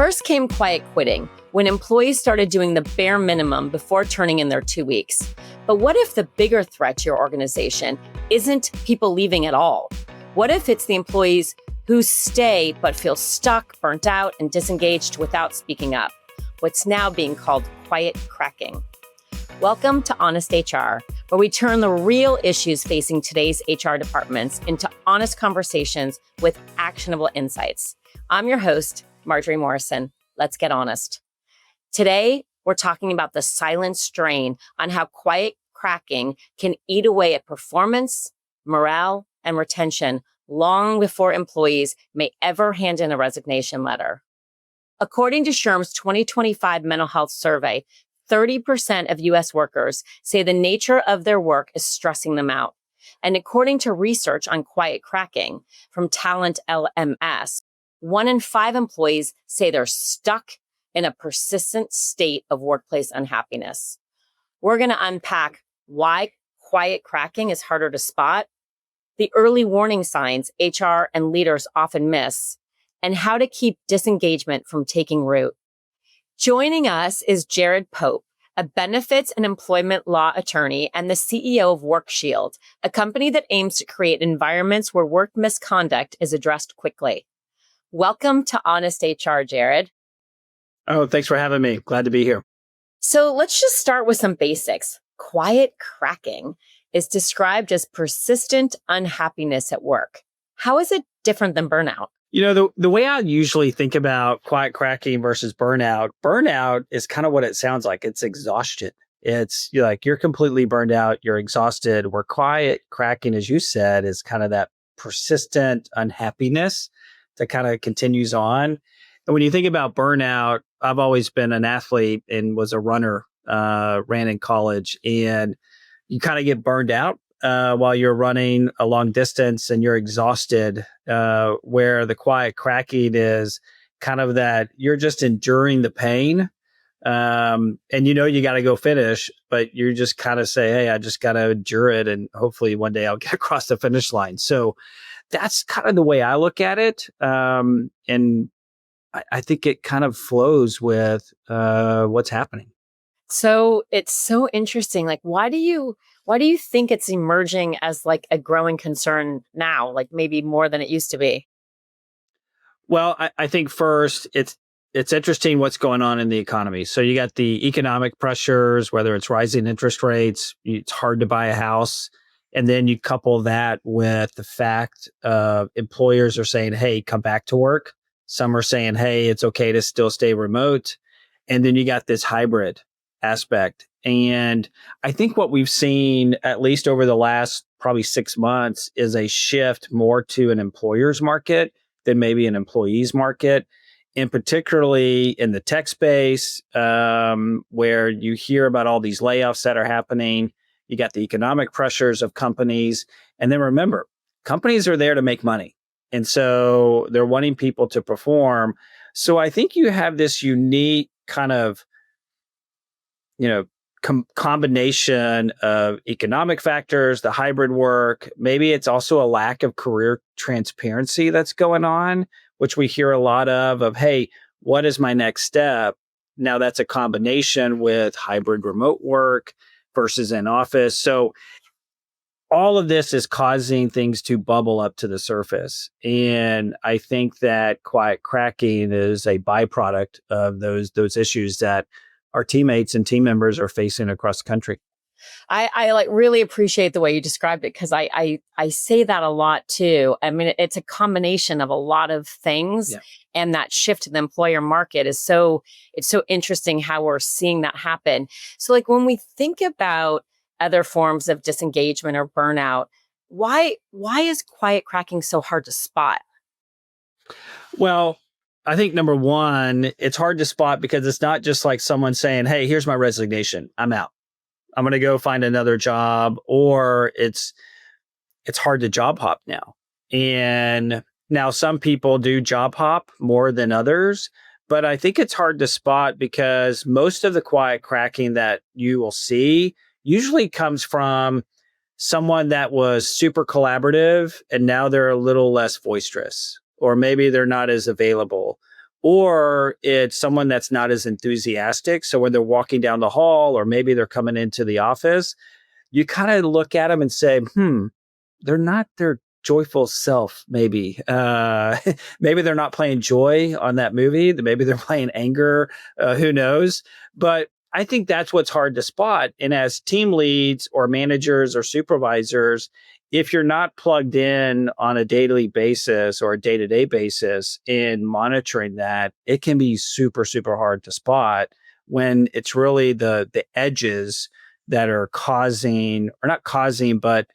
First came quiet quitting, when employees started doing the bare minimum before turning in their 2 weeks. But what if the bigger threat to your organization isn't people leaving at all? What if it's the employees who stay but feel stuck, burnt out, and disengaged without speaking up? What's now being called quiet cracking. Welcome to Honest HR, where we turn the real issues facing today's HR departments into honest conversations with actionable insights. I'm your host, Marjorie Morrison. Let's get honest. Today, we're talking about the silent strain on how quiet cracking can eat away at performance, morale, and retention long before employees may ever hand in a resignation letter. According to SHRM's 2025 mental health survey, 30% of U.S. workers say the nature of their work is stressing them out. And according to research on quiet cracking from Talent LMS, 1 in 5 employees say they're stuck in a persistent state of workplace unhappiness. We're going to unpack why quiet cracking is harder to spot, the early warning signs HR and leaders often miss, and how to keep disengagement from taking root. Joining us is Jared Pope, a benefits and employment law attorney and the CEO of WorkShield, a company that aims to create environments where work misconduct is addressed quickly. Welcome to Honest HR, Jared. Oh, thanks for having me. Glad to be here. So let's just start with some basics. Quiet cracking is described as persistent unhappiness at work. How is it different than burnout? You know, the way I usually think about quiet cracking versus burnout is kind of what it sounds like. It's exhaustion. It's you're completely burned out. You're exhausted. Where quiet cracking, as you said, is kind of that persistent unhappiness that kind of continues on. And when you think about burnout, I've always been an athlete and was a runner, ran in college, and you kind of get burned out while you're running a long distance and you're exhausted, where the quiet cracking is kind of that you're just enduring the pain. And you got to go finish, but you just kind of say, hey, I just got to endure it. And hopefully one day I'll get across the finish line. So that's kind of the way I look at it. And I think it kind of flows with what's happening. So it's so interesting. Why do you think it's emerging as a growing concern now, maybe more than it used to be? Well, I think first it's interesting what's going on in the economy. So you got the economic pressures, whether it's rising interest rates, it's hard to buy a house. And then you couple that with the fact of employers are saying, hey, come back to work. Some are saying, hey, it's okay to still stay remote. And then you got this hybrid aspect. And I think what we've seen, at least over the last probably 6 months, is a shift more to an employer's market than maybe an employee's market. And particularly in the tech space, where you hear about all these layoffs that are happening. You got the economic pressures of companies. And then remember, companies are there to make money. And so they're wanting people to perform. So I think you have this unique kind of, combination of economic factors, the hybrid work. Maybe it's also a lack of career transparency that's going on, which we hear a lot of, hey, what is my next step? Now that's a combination with hybrid remote work versus in office. So all of this is causing things to bubble up to the surface. And I think that quiet cracking is a byproduct of those issues that our teammates and team members are facing across the country. I really appreciate the way you described it, because I say that a lot too. I mean, it's a combination of a lot of things. Yeah. And that shift to the employer market is it's so interesting how we're seeing that happen. So when we think about other forms of disengagement or burnout, why is quiet cracking so hard to spot? Well, I think number one, it's hard to spot because it's not just like someone saying, hey, here's my resignation. I'm out. I'm going to go find another job. Or it's hard to job hop now. And now some people do job hop more than others. But I think it's hard to spot because most of the quiet cracking that you will see usually comes from someone that was super collaborative and now they're a little less boisterous. Or maybe they're not as available, or it's someone that's not as enthusiastic. So when they're walking down the hall, or maybe they're coming into the office, you kind of look at them and say, they're not their joyful self, maybe. Maybe they're not playing joy on that movie. Maybe they're playing anger. Who knows? But I think that's what's hard to spot. And as team leads or managers or supervisors, if you're not plugged in on a daily basis or a day-to-day basis in monitoring that, it can be super, super hard to spot when it's really the edges that are causing, or not causing, but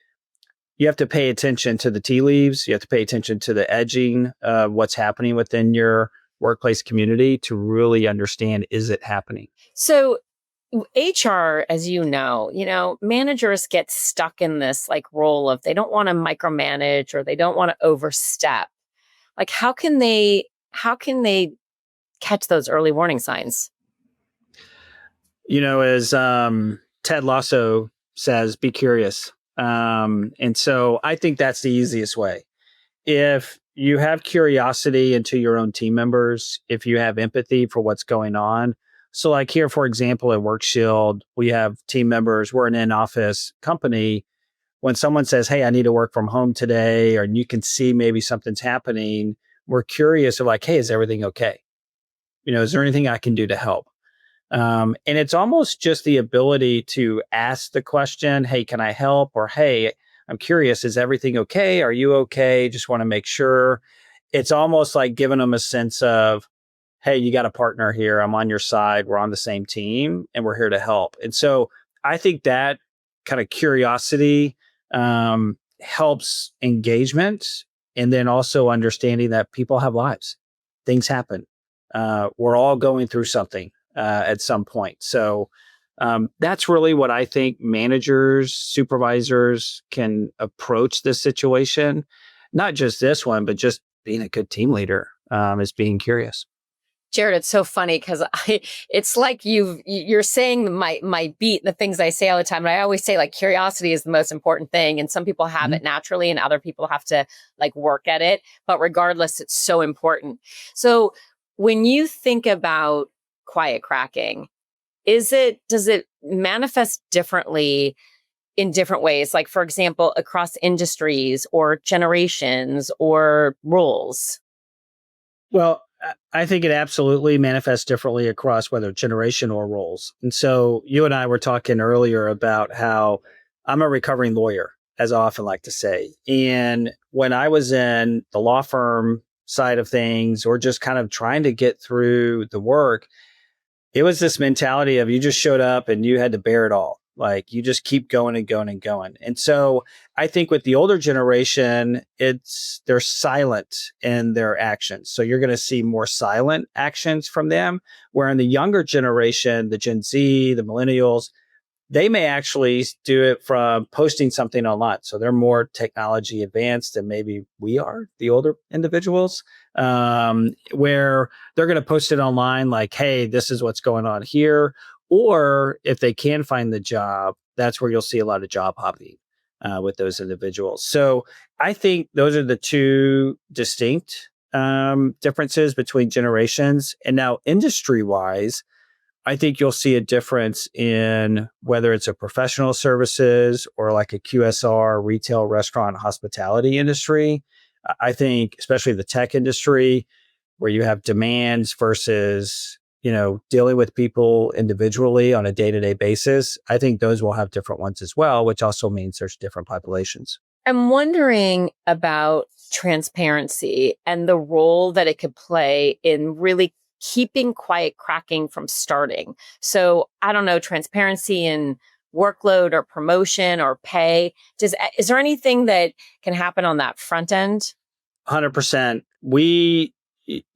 you have to pay attention to the tea leaves. You have to pay attention to the edging of what's happening within your workplace community to really understand, is it happening? So HR, as managers get stuck in this like role of they don't want to micromanage or they don't want to overstep. Like how can they catch those early warning signs? As Ted Lasso says, be curious. And so I think that's the easiest way. If you have curiosity into your own team members, if you have empathy for what's going on. So like here, for example, at WorkShield, we have team members, we're an in-office company. When someone says, hey, I need to work from home today, or you can see maybe something's happening, we're curious of like, hey, is everything okay? Is there anything I can do to help? And it's almost just the ability to ask the question, hey, can I help? Or, hey, I'm curious, is everything okay? Are you okay? Just want to make sure. It's almost like giving them a sense of, hey, you got a partner here. I'm on your side. We're on the same team and we're here to help. And so I think that kind of curiosity helps engagement, and then also understanding that people have lives. Things happen. We're all going through something at some point. So that's really what I think managers, supervisors can approach this situation. Not just this one, but just being a good team leader is being curious. Jared, it's so funny because it's like you're saying my beat, the things I say all the time. And I always say like curiosity is the most important thing. And some people have it naturally and other people have to like work at it. But regardless, it's so important. So when you think about quiet cracking, does it manifest differently in different ways? Like, for example, across industries or generations or roles? Well, I think it absolutely manifests differently across whether generation or roles. And so you and I were talking earlier about how I'm a recovering lawyer, as I often like to say. And when I was in the law firm side of things, or just kind of trying to get through the work, it was this mentality of you just showed up and you had to bear it all. Like you just keep going and going and going. And so I think with the older generation, they're silent in their actions. So you're going to see more silent actions from them. Where in the younger generation, the Gen Z, the millennials, they may actually do it from posting something online. So they're more technology advanced than maybe we are, the older individuals, where they're going to post it online like, hey, this is what's going on here. Or if they can find the job, that's where you'll see a lot of job hopping with those individuals. So I think those are the two distinct differences between generations. And now industry wise, I think you'll see a difference in whether it's a professional services or like a QSR, retail, restaurant, hospitality industry. I think especially the tech industry, where you have demands versus, dealing with people individually on a day-to-day basis. I think those will have different ones as well, which also means there's different populations. I'm wondering about transparency and the role that it could play in really keeping quiet cracking from starting. So I don't know, transparency in workload or promotion or pay. Is there anything that can happen on that front end? 100%.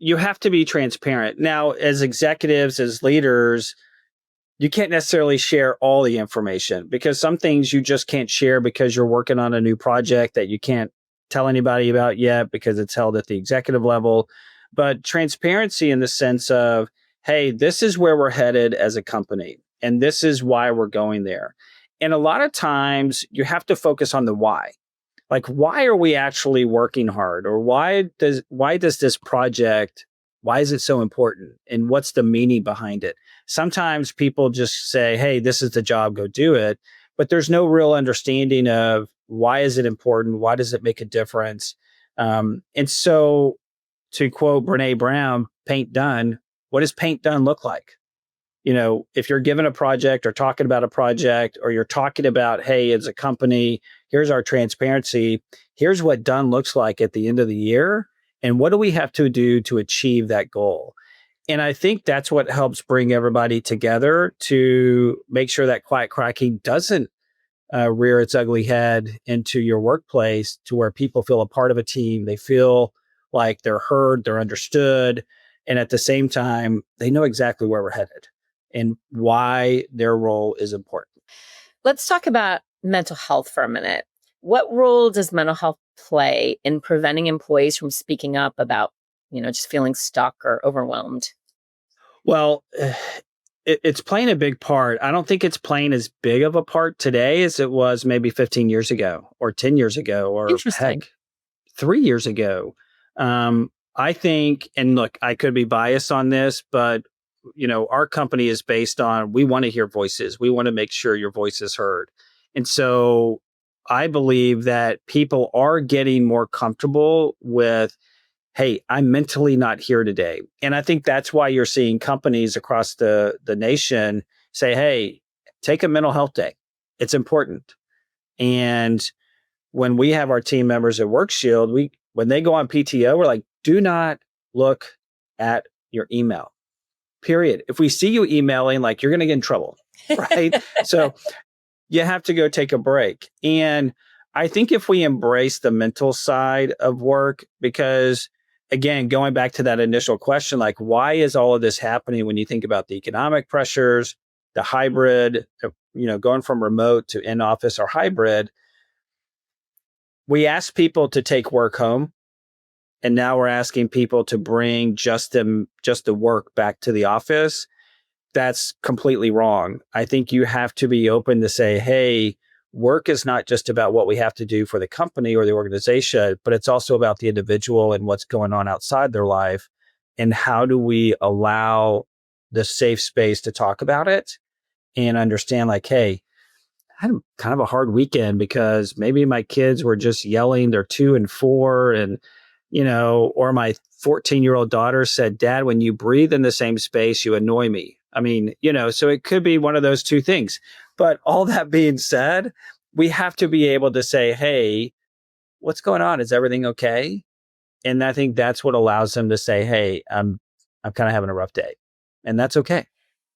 You have to be transparent. Now, as executives, as leaders, you can't necessarily share all the information because some things you just can't share because you're working on a new project that you can't tell anybody about yet because it's held at the executive level. But transparency in the sense of, hey, this is where we're headed as a company, and this is why we're going there. And a lot of times you have to focus on the why. Like, why are we actually working hard? Or why does this project Why is it so important? And what's the meaning behind it? Sometimes people just say, hey, this is the job, go do it. But there's no real understanding of why is it important? Why does it make a difference? And so to quote Brene Brown, paint done, what does paint done look like? If you're given a project or talking about a project, or you're talking about, hey, as a company, here's our transparency, here's what done looks like at the end of the year, and what do we have to do to achieve that goal? And I think that's what helps bring everybody together to make sure that quiet cracking doesn't rear its ugly head into your workplace, to where people feel a part of a team. They feel like they're heard, they're understood, and at the same time, they know exactly where we're headed and why their role is important. Let's talk about mental health for a minute. What role does mental health play in preventing employees from speaking up about, just feeling stuck or overwhelmed? Well, it's playing a big part. I don't think it's playing as big of a part today as it was maybe 15 years ago or 10 years ago, or Interesting. heck, 3 years ago. I think, and look, I could be biased on this, but our company is based on, we want to hear voices. We want to make sure your voice is heard. And so I believe that people are getting more comfortable with, hey, I'm mentally not here today. And I think that's why you're seeing companies across the nation say, hey, take a mental health day. It's important. And when we have our team members at WorkShield, when they go on PTO, we're like, do not look at your email. Period. If we see you emailing, like, you're going to get in trouble, right? So you have to go take a break. And I think if we embrace the mental side of work, because again, going back to that initial question, like, why is all of this happening when you think about the economic pressures, the hybrid, going from remote to in office or hybrid? We ask people to take work home, and now we're asking people to bring just the work back to the office. That's completely wrong. I think you have to be open to say, hey, work is not just about what we have to do for the company or the organization, but it's also about the individual and what's going on outside their life. And how do we allow the safe space to talk about it and understand, like, hey, I had kind of a hard weekend because maybe my kids were just yelling. They're 2 and 4, and or my 14-year-old daughter said, Dad, when you breathe in the same space, you annoy me. I mean, so it could be one of those two things. But all that being said, we have to be able to say, hey, what's going on? Is everything okay? And I think that's what allows them to say, hey, I'm kind of having a rough day. And that's okay.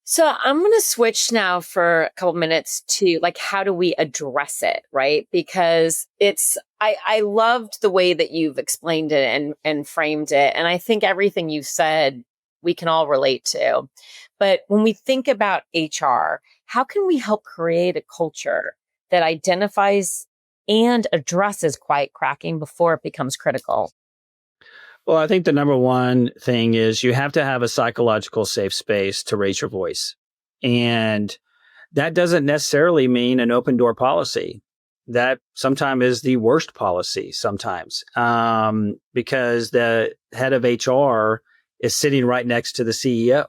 So I'm going to switch now for a couple minutes to, like, how do we address it, right? Because I loved the way that you've explained it and framed it. And I think everything you said, we can all relate to. But when we think about HR, how can we help create a culture that identifies and addresses quiet cracking before it becomes critical? Well, I think the number one thing is you have to have a psychological safe space to raise your voice. And that doesn't necessarily mean an open door policy. That sometimes is the worst policy sometimes, because the head of HR is sitting right next to the CEO.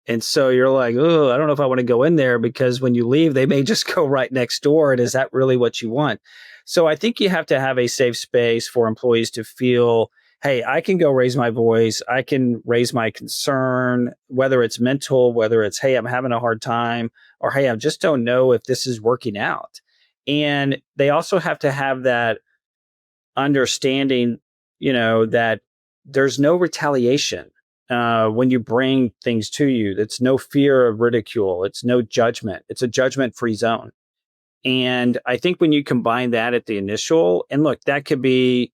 And so you're like, oh, I don't know if I want to go in there, because when you leave, they may just go right next door. And is that really what you want? So I think you have to have a safe space for employees to feel, hey, I can go raise my voice. I can raise my concern, whether it's mental, whether it's, hey, I'm having a hard time, or, hey, I just don't know if this is working out. And they also have to have that understanding, that there's no retaliation when you bring things to you. It's no fear of ridicule. It's no judgment. It's a judgment-free zone. And I think when you combine that at the initial, and look, that could be,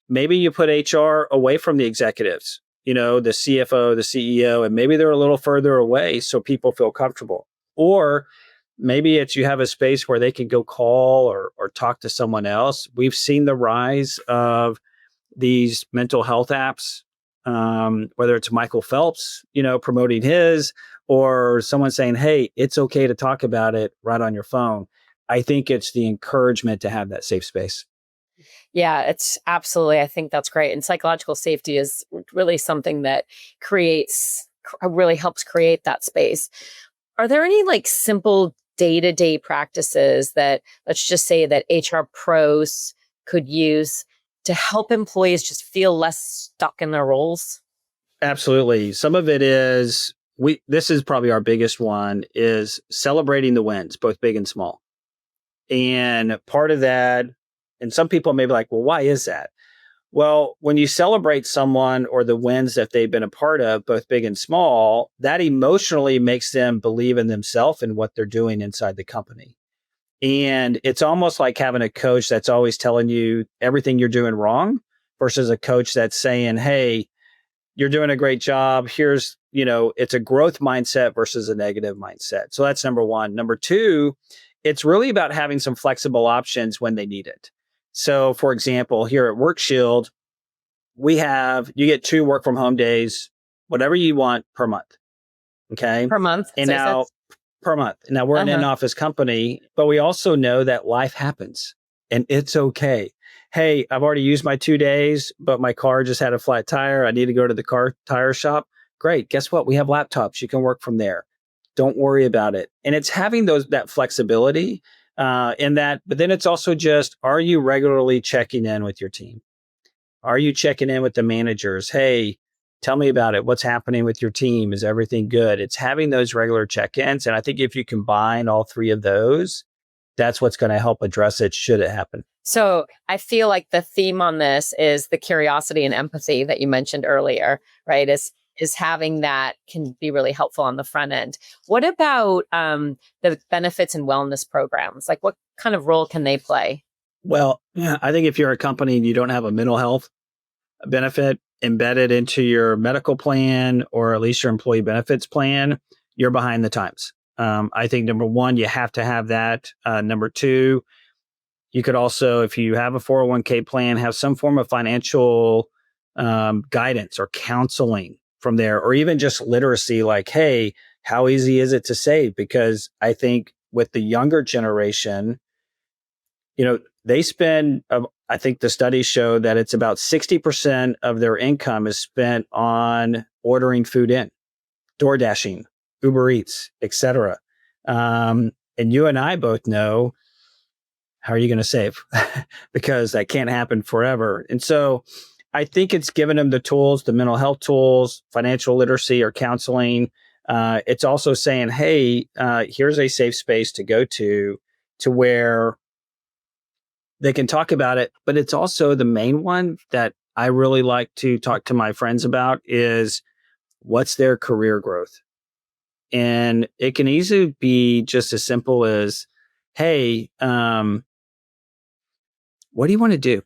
maybe you put HR away from the executives, the CFO, the CEO, and maybe they're a little further away so people feel comfortable. Or maybe it's you have a space where they can go call or talk to someone else. We've seen the rise of these mental health apps, whether it's Michael Phelps, promoting his, or someone saying, hey, it's okay to talk about it right on your phone. I think it's the encouragement to have that safe space. Yeah, it's absolutely. I think that's great. And psychological safety is really something that really helps create that space. Are there any like simple day to day practices that, let's just say, that HR pros could use to help employees just feel less stuck in their roles? Absolutely. Some of it is this is probably our biggest one is celebrating the wins, both big and small. And part of that, and some people may be like, well, why is that? Well, when you celebrate someone or the wins that they've been a part of, both big and small, that emotionally makes them believe in themselves and what they're doing inside the company. And it's almost like having a coach that's always telling you everything you're doing wrong versus a coach that's saying, hey, you're doing a great job. Here's, it's a growth mindset versus a negative mindset. So that's number one. Number two, it's really about having some flexible options when they need it. So for example, here at WorkShield, you get 2 work from home days, whatever you want per month. Okay. Per month. And So now per month. Now we're an in-office company, but we also know that life happens and it's okay. Hey, I've already used my 2 days, but my car just had a flat tire. I need to go to the car tire shop. Great. Guess what? We have laptops. You can work from there. Don't worry about it. And it's having that flexibility in that, but then it's also just, are you regularly checking in with your team? Are you checking in with the managers? Hey, tell me about it. What's happening with your team? Is everything good? It's having those regular check-ins. And I think if you combine all 3 of those, that's what's going to help address it should it happen. So I feel like the theme on this is the curiosity and empathy that you mentioned earlier, right? Is having that can be really helpful on the front end. What about the benefits and wellness programs? Like what kind of role can they play? Well, yeah, I think if you're a company and you don't have a mental health benefit embedded into your medical plan or at least your employee benefits plan, you're behind the times. I think number one, you have to have that. Number two, you could also, if you have a 401k plan, have some form of financial guidance or counseling from there, or even just literacy like, hey, how easy is it to save? Because I think with the younger generation, they spend, I think the studies show that it's about 60% of their income is spent on ordering food in, door dashing, Uber Eats, etc. And you and I both know, how are you going to save? Because that can't happen forever. And so I think it's given them the tools, the mental health tools, financial literacy or counseling. It's also saying, hey, here's a safe space to go to where they can talk about it. But it's also the main one that I really like to talk to my friends about is what's their career growth? And it can easily be just as simple as, hey, what do you want to do?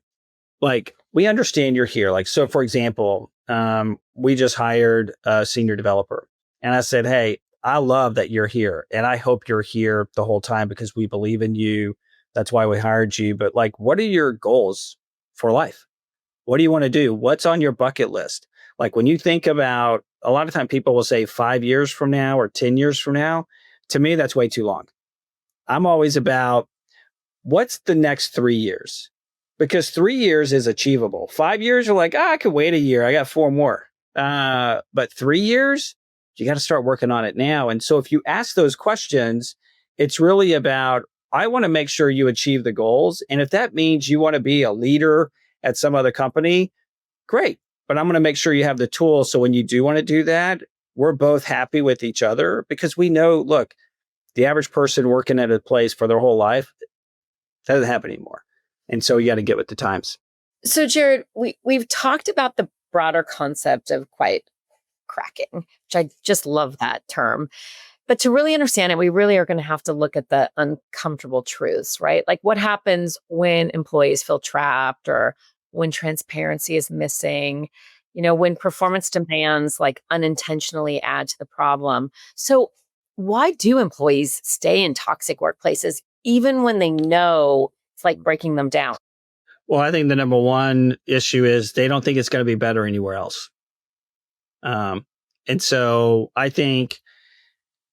Like, we understand you're here. Like, so for example, we just hired a senior developer and I said, hey, I love that you're here and I hope you're here the whole time because we believe in you. That's why we hired you. But like, what are your goals for life? What do you want to do? What's on your bucket list? Like when you think about, a lot of time people will say 5 years from now or 10 years from now. To me, that's way too long. I'm always about what's the next 3 years? Because 3 years is achievable. 5 years, you're like, I could wait a year. I got 4 more. But 3 years, you got to start working on it now. And so if you ask those questions, it's really about, I want to make sure you achieve the goals. And if that means you want to be a leader at some other company, great. But I'm going to make sure you have the tools. So when you do want to do that, we're both happy with each other because we know, look, the average person working at a place for their whole life, that doesn't happen anymore. And so you got to get with the times. So Jared, we've talked about the broader concept of quiet cracking, which I just love that term. But to really understand it, we really are going to have to look at the uncomfortable truths, right? Like what happens when employees feel trapped or when transparency is missing, when performance demands like unintentionally add to the problem. So why do employees stay in toxic workplaces even when they know it's like breaking them down? Well, I think the number one issue is they don't think it's going to be better anywhere else. And so I think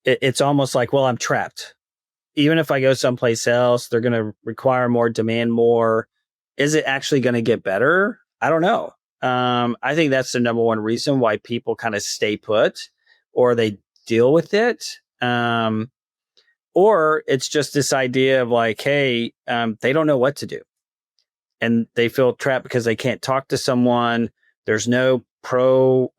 it's almost like, well, I'm trapped. Even if I go someplace else, they're going to require more, demand more. Is it actually going to get better? I don't know. I think that's the number one reason why people kind of stay put or they deal with it. Or it's just this idea of like, hey, they don't know what to do. And they feel trapped because they can't talk to someone. There's no proactivity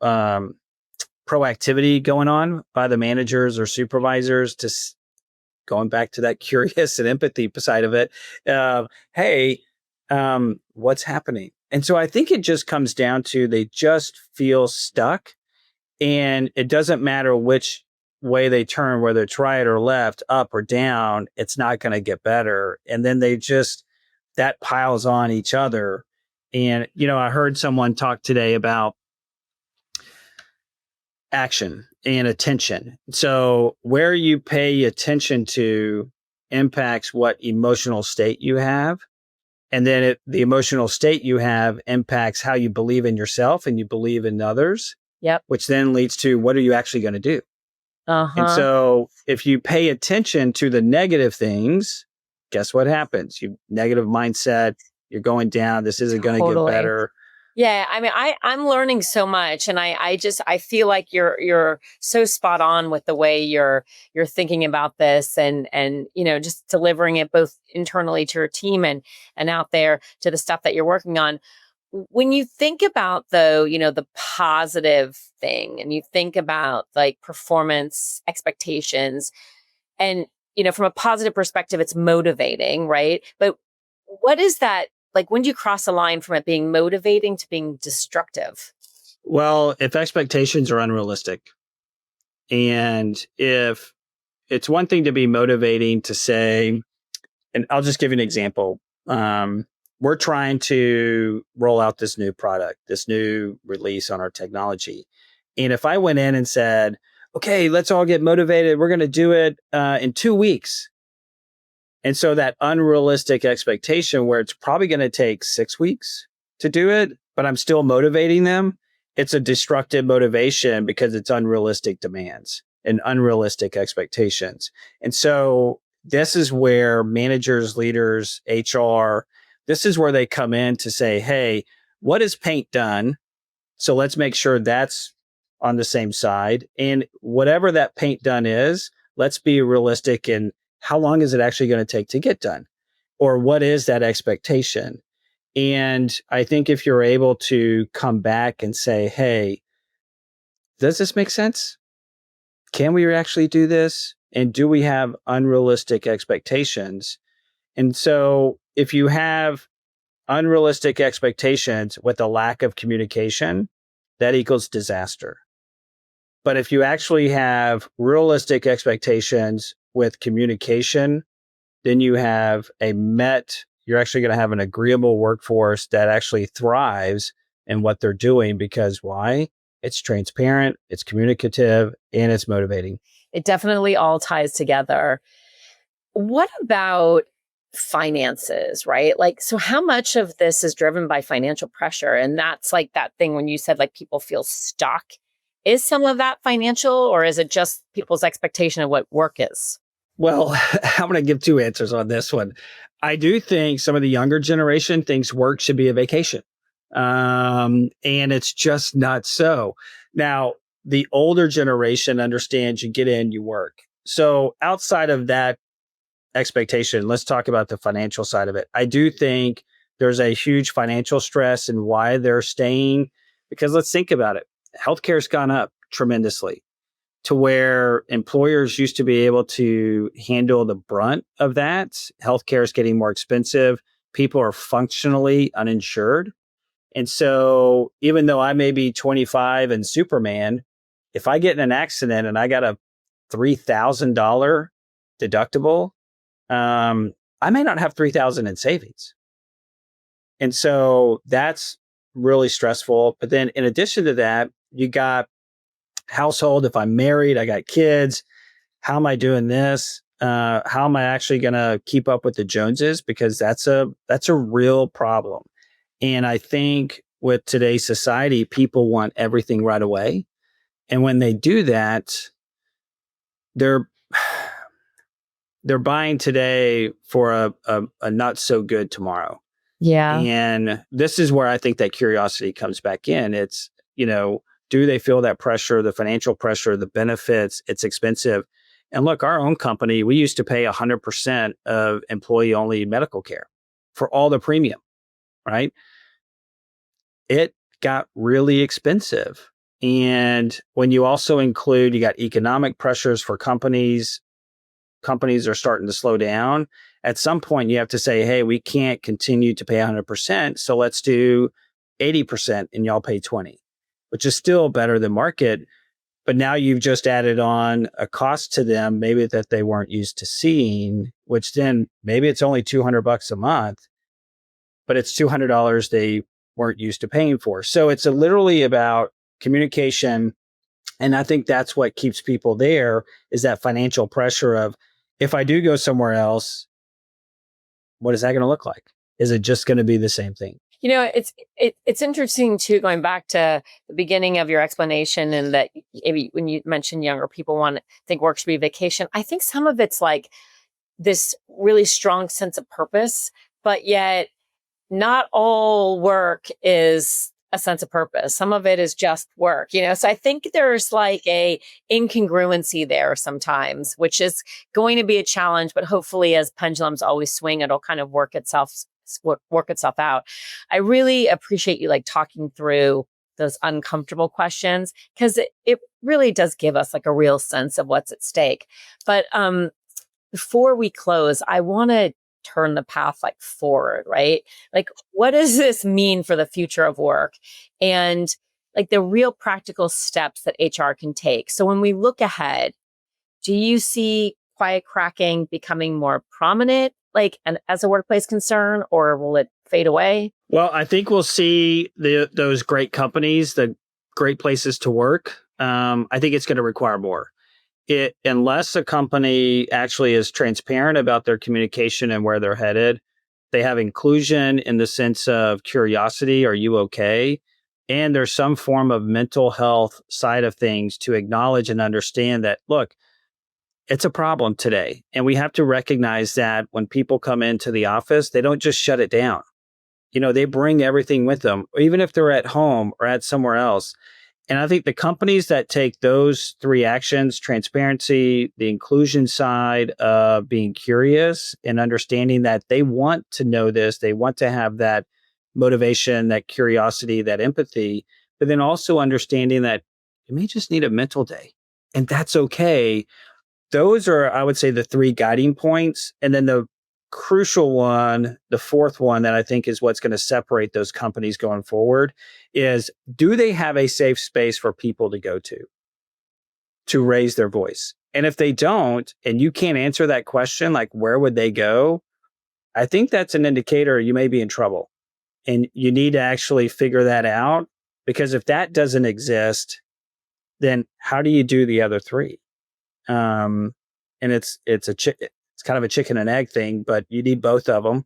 going on by the managers or supervisors to going back to that curious and empathy side of it. Hey, what's happening? And so I think it just comes down to they just feel stuck, and it doesn't matter which way they turn, whether it's right or left, up or down, it's not going to get better. And then that piles on each other. And, I heard someone talk today about action and attention. So where you pay attention to impacts what emotional state you have. And then the emotional state you have impacts how you believe in yourself and you believe in others. Yep. Which then leads to what are you actually going to do? And so if you pay attention to the negative things, guess what happens? You negative mindset, you're going down. This isn't going to get better. Yeah, I mean, I'm learning so much, and I feel like you're so spot on with the way you're thinking about this, and just delivering it both internally to your team and out there to the stuff that you're working on. When you think about, though, the positive thing, and you think about like performance expectations, and from a positive perspective, it's motivating, right? But what is that? Like, when do you cross a line from it being motivating to being destructive? Well, if expectations are unrealistic, and if it's one thing to be motivating to say, and I'll just give you an example. We're trying to roll out this new product, this new release on our technology. And if I went in and said, okay, let's all get motivated, we're going to do it in 2 weeks. And so that unrealistic expectation where it's probably going to take 6 weeks to do it, but I'm still motivating them, it's a destructive motivation because it's unrealistic demands and unrealistic expectations. And so this is where managers, leaders, HR, this is where they come in to say, hey, what has Paint done? So let's make sure that's on the same side. And whatever that Paint done is, let's be realistic in how long is it actually going to take to get done? Or what is that expectation? And I think if you're able to come back and say, hey, does this make sense? Can we actually do this? And do we have unrealistic expectations? And so if you have unrealistic expectations with a lack of communication, that equals disaster. But if you actually have realistic expectations with communication, then you're actually going to have an agreeable workforce that actually thrives in what they're doing. Because why? It's transparent, it's communicative, and it's motivating. It definitely all ties together. What about finances, right? Like, so how much of this is driven by financial pressure? And that's like that thing when you said like people feel stuck. Is some of that financial, or is it just people's expectation of what work is? Well, I'm going to give two answers on this one. I do think some of the younger generation thinks work should be a vacation. And it's just not so. Now, the older generation understands you get in, you work. So outside of that expectation, let's talk about the financial side of it. I do think there's a huge financial stress in why they're staying, because let's think about it. Healthcare's gone up tremendously to where employers used to be able to handle the brunt of that. Healthcare is getting more expensive. People are functionally uninsured. And so even though I may be 25 and Superman, if I get in an accident and I got a $3,000 deductible, I may not have $3,000 in savings. And so that's really stressful. But then in addition to that, you got household. If I'm married, I got kids. How am I doing this? How am I actually going to keep up with the Joneses? Because that's a real problem. And I think with today's society, people want everything right away. And when they do that, they're buying today for a not so good tomorrow. Yeah. And this is where I think that curiosity comes back in. It's, do they feel that pressure, the financial pressure, the benefits? It's expensive. And look, our own company, we used to pay 100% of employee only medical care for all the premium, right? It got really expensive. And when you also include, you got economic pressures for companies are starting to slow down. At some point, you have to say, hey, we can't continue to pay 100%. So let's do 80% and y'all pay 20, which is still better than market. But now you've just added on a cost to them, maybe that they weren't used to seeing, which then maybe it's only $200 a month, but it's $200 they weren't used to paying for. So it's literally about communication. And I think that's what keeps people there, is that financial pressure of, if I do go somewhere else, what is that going to look like? Is it just going to be the same thing? It's interesting too, going back to the beginning of your explanation, and that maybe when you mentioned younger people think work should be vacation. I think some of it's like this really strong sense of purpose, but yet not all work is a sense of purpose. Some of it is just work, So I think there's like a incongruency there sometimes, which is going to be a challenge, but hopefully, as pendulums always swing, it'll kind of work itself out. I really appreciate you like talking through those uncomfortable questions, because it really does give us like a real sense of what's at stake. But before we close, I want to turn the path like forward, right? Like, what does this mean for the future of work, and like the real practical steps that HR can take? So when we look ahead, do you see quiet cracking becoming more prominent, like, and as a workplace concern, or will it fade away? Well, I think we'll see those great companies, the great places to work. I think it's going to require more. Unless a company actually is transparent about their communication and where they're headed, they have inclusion in the sense of curiosity. Are you okay? And there's some form of mental health side of things to acknowledge and understand that, look, it's a problem today. And we have to recognize that when people come into the office, they don't just shut it down. They bring everything with them, even if they're at home or at somewhere else. And I think the companies that take those three actions, transparency, the inclusion side of being curious and understanding that they want to know this, they want to have that motivation, that curiosity, that empathy, but then also understanding that you may just need a mental day, and that's okay. Those are, I would say, the three guiding points. And then the crucial one, the fourth one that I think is what's going to separate those companies going forward, is, do they have a safe space for people to go to raise their voice? And if they don't, and you can't answer that question, like, where would they go? I think that's an indicator you may be in trouble. And you need to actually figure that out, because if that doesn't exist, then how do you do the other three? And it's kind of a chicken and egg thing, but you need both of them.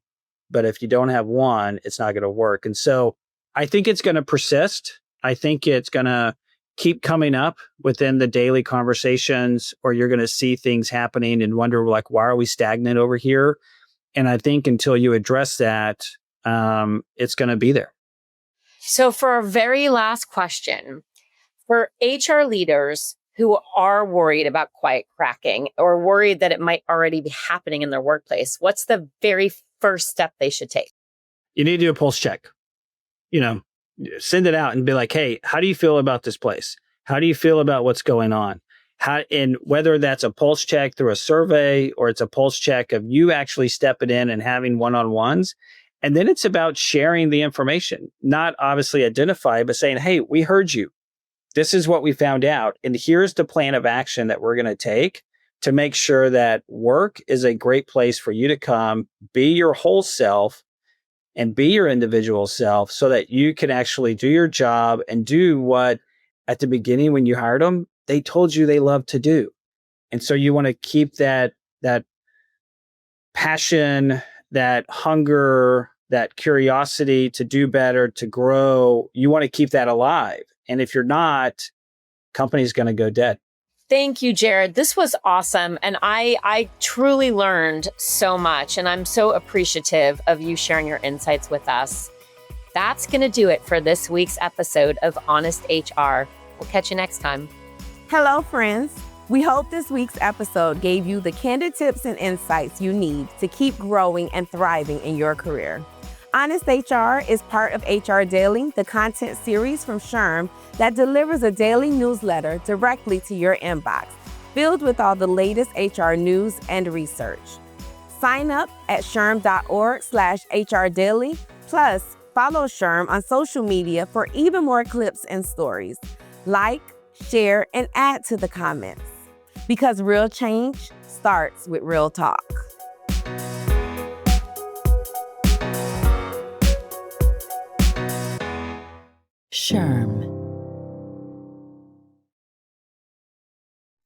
But if you don't have one, it's not going to work. And so I think it's going to persist. I think it's going to keep coming up within the daily conversations, or you're going to see things happening and wonder, like, why are we stagnant over here? And I think until you address that, it's going to be there. So for our very last question, for HR leaders who are worried about quiet cracking, or worried that it might already be happening in their workplace, what's the very first step they should take? You need to do a pulse check. Send it out and be like, hey, how do you feel about this place? How do you feel about what's going on? And whether that's a pulse check through a survey, or it's a pulse check of you actually stepping in and having one-on-ones. And then it's about sharing the information, not obviously identify, but saying, hey, we heard you. This is what we found out. And here's the plan of action that we're going to take to make sure that work is a great place for you to come, be your whole self, and be your individual self, so that you can actually do your job and do what at the beginning, when you hired them, they told you they love to do. And so you want to keep that passion, that hunger, that curiosity to do better, to grow. You want to keep that alive. And if you're not, company's going to go dead. Thank you, Jared. This was awesome. And I truly learned so much. And I'm so appreciative of you sharing your insights with us. That's going to do it for this week's episode of Honest HR. We'll catch you next time. Hello, friends. We hope this week's episode gave you the candid tips and insights you need to keep growing and thriving in your career. Honest HR is part of HR Daily, the content series from SHRM that delivers a daily newsletter directly to your inbox, filled with all the latest HR news and research. Sign up at shrm.org/HRdaily, plus follow SHRM on social media for even more clips and stories. Like, share, and add to the comments. Because real change starts with real talk. SHRM.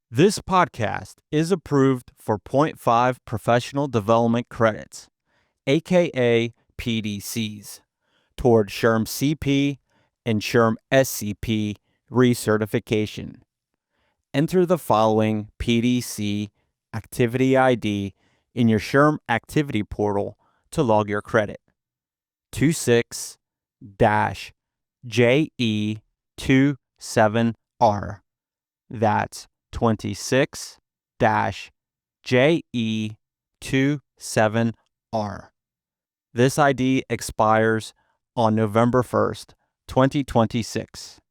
This podcast is approved for zero 0.5 professional development credits, aka PDCs, toward SHRM CP and SHRM SCP recertification. Enter the following PDC activity ID in your SHRM activity portal to log your credit. 26-JE27R. That's 26-JE27R. This ID expires on November 1st, 2026.